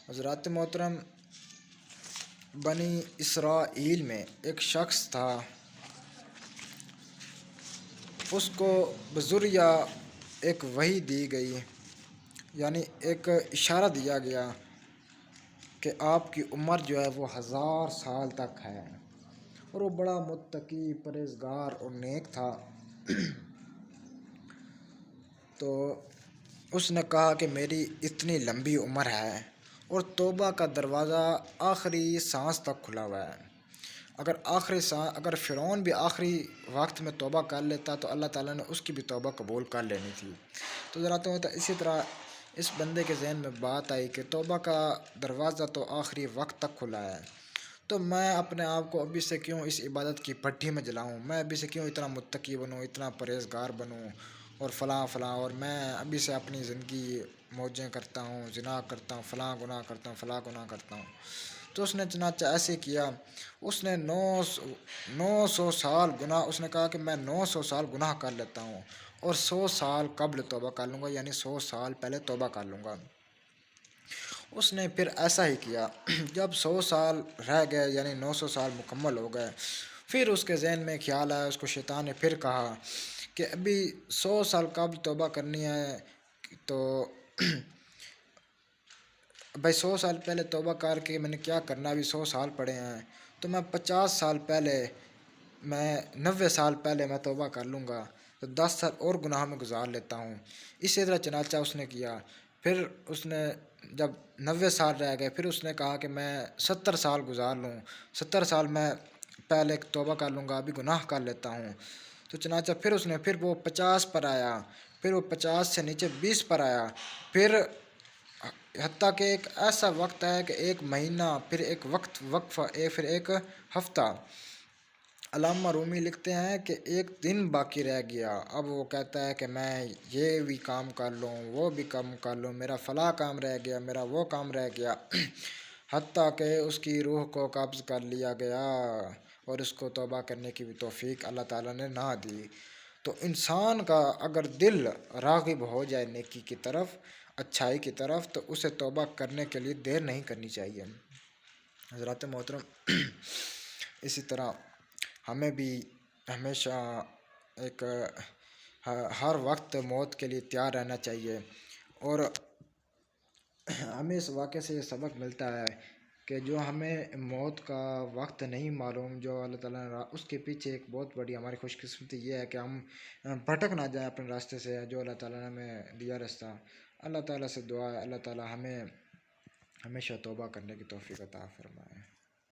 حضرات محترم، بنی اسرائیل میں ایک شخص تھا، اس کو بذریعہ ایک وحی دی گئی، یعنی ایک اشارہ دیا گیا کہ آپ کی عمر جو ہے وہ 1000 سال تک ہے، اور وہ بڑا متقی، پرہیزگار اور نیک تھا۔ تو اس نے کہا کہ میری اتنی لمبی عمر ہے اور توبہ کا دروازہ آخری سانس تک کھلا ہوا ہے۔ اگر فرعون بھی آخری وقت میں توبہ کر لیتا تو اللہ تعالیٰ نے اس کی بھی توبہ قبول کر لینی تھی۔ تو ذرا اسی طرح اس بندے کے ذہن میں بات آئی کہ توبہ کا دروازہ تو آخری وقت تک کھلا ہے، تو میں اپنے آپ کو ابھی سے کیوں اس عبادت کی بھٹی میں جلاؤں، میں ابھی سے کیوں اتنا متقی بنوں، اتنا پرہیزگار بنوں اور فلاں فلاں، اور میں ابھی سے اپنی زندگی موجیں کرتا ہوں، زنا کرتا ہوں، فلاں گناہ کرتا ہوں، فلاں گناہ کرتا ہوں۔ تو اس نے چنانچہ ایسے کیا، اس نے 900 سال گناہ، اس نے کہا کہ میں 900 سال گناہ کر لیتا ہوں اور 100 سال قبل توبہ کر لوں گا، یعنی 100 سال پہلے توبہ کر لوں گا۔ اس نے پھر ایسا ہی کیا۔ جب 100 سال رہ گئے، یعنی 900 سال مکمل ہو گئے، پھر اس کے ذہن میں خیال آیا، اس کو شیطان نے پھر کہا کہ ابھی 100 سال قبل توبہ کرنی ہے، تو بھائی 100 سال پہلے توبہ کر کے میں نے کیا کرنا، ابھی 100 سال پڑے ہیں، تو میں 50 سال پہلے، میں 90 سال پہلے میں توبہ کر لوں گا، تو 10 سال اور گناہ میں گزار لیتا ہوں۔ اسی طرح چنانچہ اس نے کیا۔ پھر اس نے جب 90 سال رہ گئے، پھر اس نے کہا کہ میں 70 سال گزار لوں، 70 سال میں پہلے توبہ کر لوں گا، ابھی گناہ کر لیتا ہوں۔ تو چنانچہ پھر وہ 50 پر آیا، پھر وہ 50 سے نیچے 20 پر آیا، پھر حتیٰ کہ ایک ایسا وقت ہے کہ ایک مہینہ، پھر ایک وقفہ، پھر ایک ہفتہ۔ علامہ رومی لکھتے ہیں کہ ایک دن باقی رہ گیا، اب وہ کہتا ہے کہ میں یہ بھی کام کر لوں، وہ بھی کام کر لوں، میرا فلاں کام رہ گیا، میرا وہ کام رہ گیا، حتیٰ کہ اس کی روح کو قبض کر لیا گیا اور اس کو توبہ کرنے کی بھی توفیق اللہ تعالیٰ نے نہ دی۔ تو انسان کا اگر دل راغب ہو جائے نیکی کی طرف، اچھائی کی طرف، تو اسے توبہ کرنے کے لیے دیر نہیں کرنی چاہیے۔ حضرات محترم، اسی طرح ہمیں بھی ہمیشہ ہر وقت موت کے لیے تیار رہنا چاہیے، اور ہمیں اس واقعے سے یہ سبق ملتا ہے کہ جو ہمیں موت کا وقت نہیں معلوم، جو اللہ تعالیٰ نے اس کے پیچھے ایک بہت بڑی ہماری خوش قسمتی یہ ہے کہ ہم بھٹک نہ جائیں اپنے راستے سے، جو اللہ تعالیٰ نے ہمیں دیا راستہ۔ اللہ تعالیٰ سے دعا ہے اللہ تعالیٰ ہمیں ہمیشہ توبہ کرنے کی توفیق عطا فرمائے۔